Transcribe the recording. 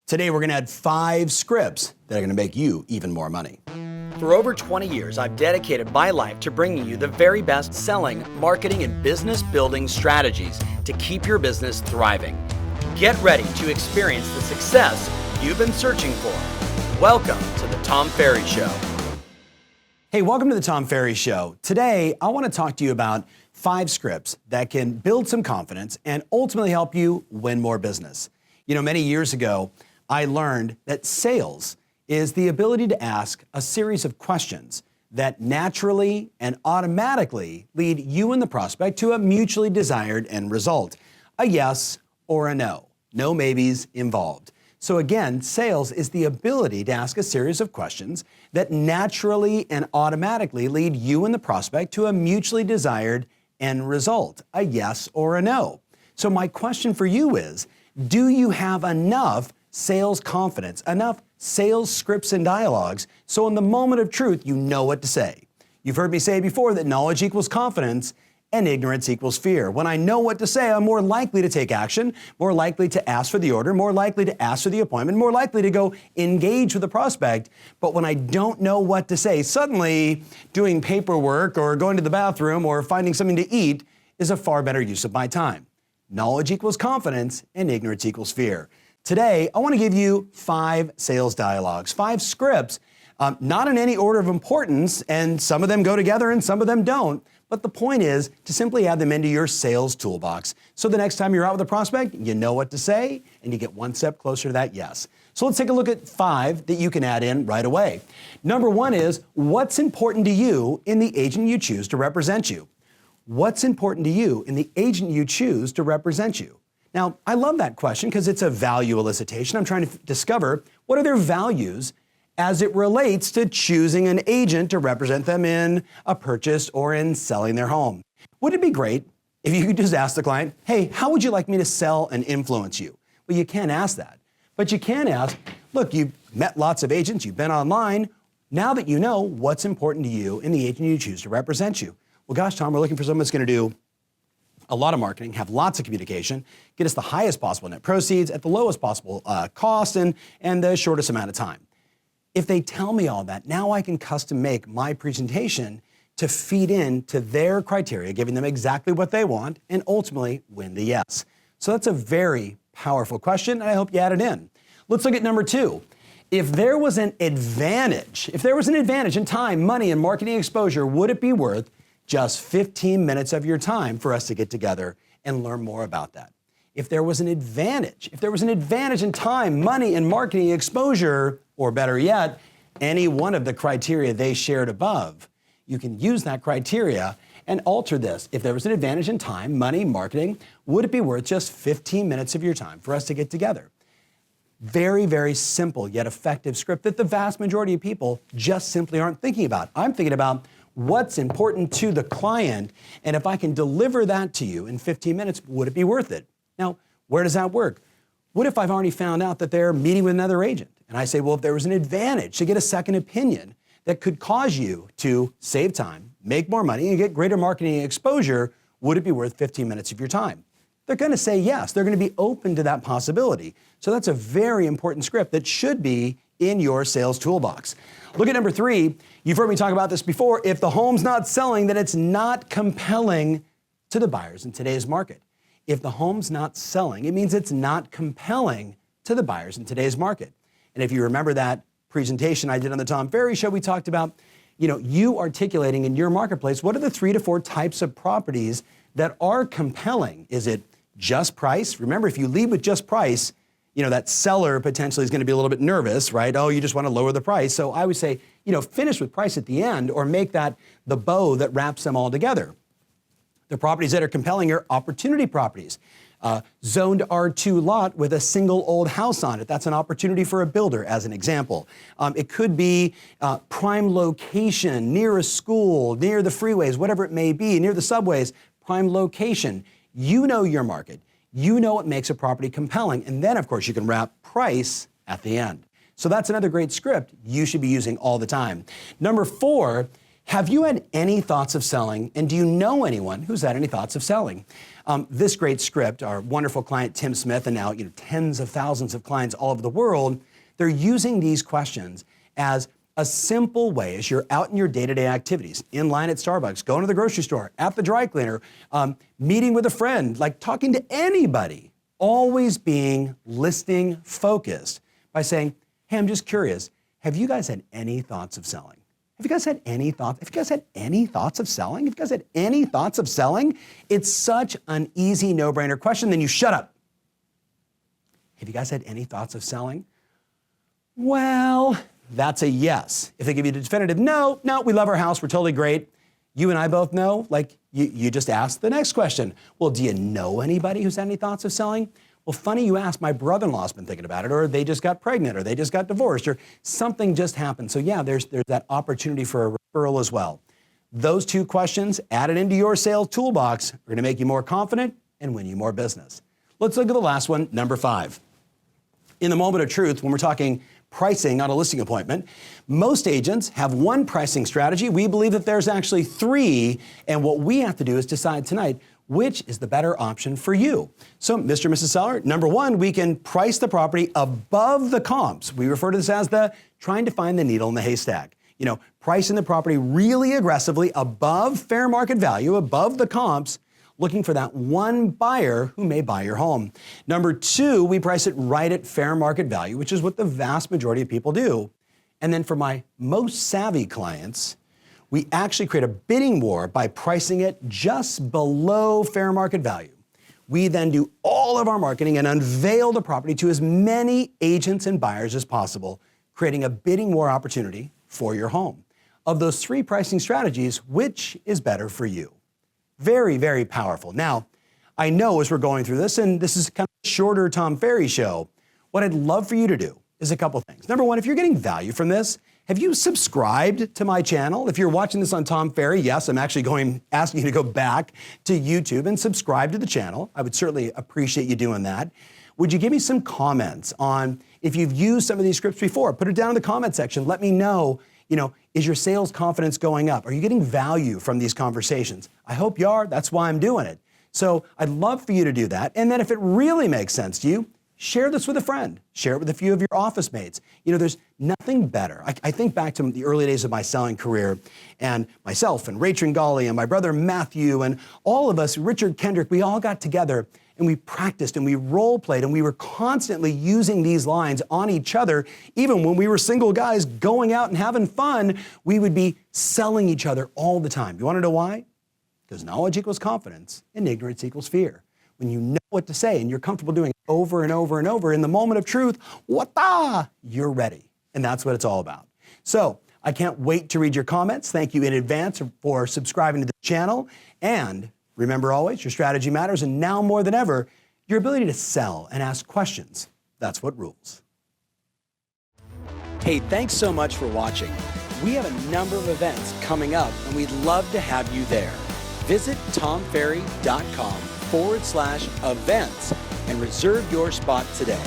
Today, we're going to add 5 scripts that are going to make you even more money. For over 20 years, I've dedicated my life to bringing you the very best selling, marketing, and business building strategies to keep your business thriving. Get ready to experience the success you've been searching for. Welcome to the Tom Ferry Show. Hey, welcome to the Tom Ferry Show. Today, I want to talk to you about 5 scripts that can build some confidence and ultimately help you win more business. You know, many years ago, I learned that sales is the ability to ask a series of questions that naturally and automatically lead you and the prospect to a mutually desired end result, a yes or a no. No maybes involved. So again, sales is the ability to ask a series of questions that naturally and automatically lead you and the prospect to a mutually desired end result, a yes or a no. So my question for you is, do you have enough sales confidence, enough sales scripts and dialogues, so in the moment of truth, you know what to say? You've heard me say before that knowledge equals confidence and ignorance equals fear. When I know what to say, I'm more likely to take action, more likely to ask for the order, more likely to ask for the appointment, more likely to go engage with the prospect. But when I don't know what to say, suddenly doing paperwork or going to the bathroom or finding something to eat is a far better use of my time. Knowledge equals confidence and ignorance equals fear. Today, I want to give you 5 sales dialogues, 5 scripts, not in any order of importance, and some of them go together and some of them don't. But the point is to simply add them into your sales toolbox. So the next time you're out with a prospect, you know what to say, and you get one step closer to that yes. So let's take a look at 5 that you can add in right away. Number 1 is, what's important to you in the agent you choose to represent you? What's important to you in the agent you choose to represent you? Now, I love that question because it's a value elicitation. I'm trying to discover what are their values as it relates to choosing an agent to represent them in a purchase or in selling their home. Wouldn't it be great if you could just ask the client, hey, how would you like me to sell and influence you? Well, you can't ask that. But you can ask, look, you've met lots of agents, you've been online. Now that you know what's important to you in the agent you choose to represent you. Well, gosh, Tom, we're looking for someone that's going to do a lot of marketing, have lots of communication, get us the highest possible net proceeds at the lowest possible cost and the shortest amount of time. If they tell me all that, now I can custom make my presentation to feed into their criteria, giving them exactly what they want and ultimately win the yes. So that's a very powerful question, and I hope you add it in. Let's look at number 2. If there was an advantage in time, money, and marketing exposure, would it be worth just 15 minutes of your time for us to get together and learn more about that? If there was an advantage in time, money, and marketing exposure, or better yet, any one of the criteria they shared above, you can use that criteria and alter this. If there was an advantage in time, money, marketing, would it be worth just 15 minutes of your time for us to get together? Very, very simple yet effective script that the vast majority of people just simply aren't thinking about. I'm thinking about what's important to the client, and if I can deliver that to you in 15 minutes, would it be worth it? Now, where does that work? What if I've already found out that they're meeting with another agent? And I say, well, if there was an advantage to get a second opinion that could cause you to save time, make more money, and get greater marketing exposure, would it be worth 15 minutes of your time? They're going to say yes. They're going to be open to that possibility. So that's a very important script that should be in your sales toolbox. Look at number 3. You've heard me talk about this before. If the home's not selling, then it's not compelling to the buyers in today's market. If the home's not selling, it means it's not compelling to the buyers in today's market. And if you remember that presentation I did on the Tom Ferry Show, we talked about, you articulating in your marketplace, what are the 3 to 4 types of properties that are compelling? Is it just price? Remember, if you lead with just price, that seller potentially is going to be a little bit nervous, right? Oh, you just want to lower the price. So I would say, finish with price at the end or make that the bow that wraps them all together. The properties that are compelling are opportunity properties. Zoned R2 lot with a single old house on it. That's an opportunity for a builder, as an example. It could be prime location, near a school, near the freeways, whatever it may be, near the subways, prime location. You know your market. You know what makes a property compelling. And then, of course, you can wrap price at the end. So that's another great script you should be using all the time. Number 4, have you had any thoughts of selling, and do you know anyone who's had any thoughts of selling? This great script, our wonderful client Tim Smith, and now tens of thousands of clients all over the world, they're using these questions as a simple way as you're out in your day-to-day activities, in line at Starbucks, going to the grocery store, at the dry cleaner, meeting with a friend, like talking to anybody, always being listening focused by saying, hey, I'm just curious, have you guys had any thoughts of selling? Have you guys had any thoughts? Have you guys had any thoughts of selling? Have you guys had any thoughts of selling? It's such an easy no-brainer question, then you shut up. Have you guys had any thoughts of selling? Well, that's a yes. If they give you the definitive no, we love our house, we're totally great. You and I both know, like you just asked the next question. Well, do you know anybody who's had any thoughts of selling? Well, funny you ask, my brother-in-law's been thinking about it, or they just got pregnant, or they just got divorced, or something just happened. So yeah, there's that opportunity for a referral as well. Those two questions added into your sales toolbox are gonna make you more confident and win you more business. Let's look at the last one, number 5. In the moment of truth, when we're talking pricing on a listing appointment, most agents have one pricing strategy. We believe that there's actually 3, and what we have to do is decide tonight which is the better option for you. So, Mr. and Mrs. Seller, number 1, we can price the property above the comps. We refer to this as the trying to find the needle in the haystack. Pricing the property really aggressively above fair market value, above the comps, looking for that one buyer who may buy your home. Number 2, we price it right at fair market value, which is what the vast majority of people do. And then for my most savvy clients, we actually create a bidding war by pricing it just below fair market value. We then do all of our marketing and unveil the property to as many agents and buyers as possible, creating a bidding war opportunity for your home. Of those 3 pricing strategies, which is better for you? Very, very powerful. Now, I know as we're going through this, and this is kind of a shorter Tom Ferry show, what I'd love for you to do is a couple things. Number 1, if you're getting value from this, have you subscribed to my channel? If you're watching this on Tom Ferry, yes, I'm actually asking you to go back to YouTube and subscribe to the channel. I would certainly appreciate you doing that. Would you give me some comments on if you've used some of these scripts before? Put it down in the comment section. Let me know, is your sales confidence going up? Are you getting value from these conversations? I hope you are. That's why I'm doing it. So I'd love for you to do that. And then if it really makes sense to you, share this with a friend. Share it with a few of your office mates. There's nothing better. I think back to the early days of my selling career, and myself and Ray Tringali and my brother Matthew and all of us, Richard Kendrick, we all got together and we practiced and we role played and we were constantly using these lines on each other. Even when we were single guys going out and having fun, we would be selling each other all the time. You want to know why? Because knowledge equals confidence and ignorance equals fear. When you know what to say and you're comfortable doing it over and over and over, in the moment of truth, you're ready. And that's what it's all about. So I can't wait to read your comments. Thank you in advance for subscribing to the channel. And remember always, your strategy matters. And now more than ever, your ability to sell and ask questions, that's what rules. Hey, thanks so much for watching. We have a number of events coming up and we'd love to have you there. Visit tomferry.com/events and reserve your spot today.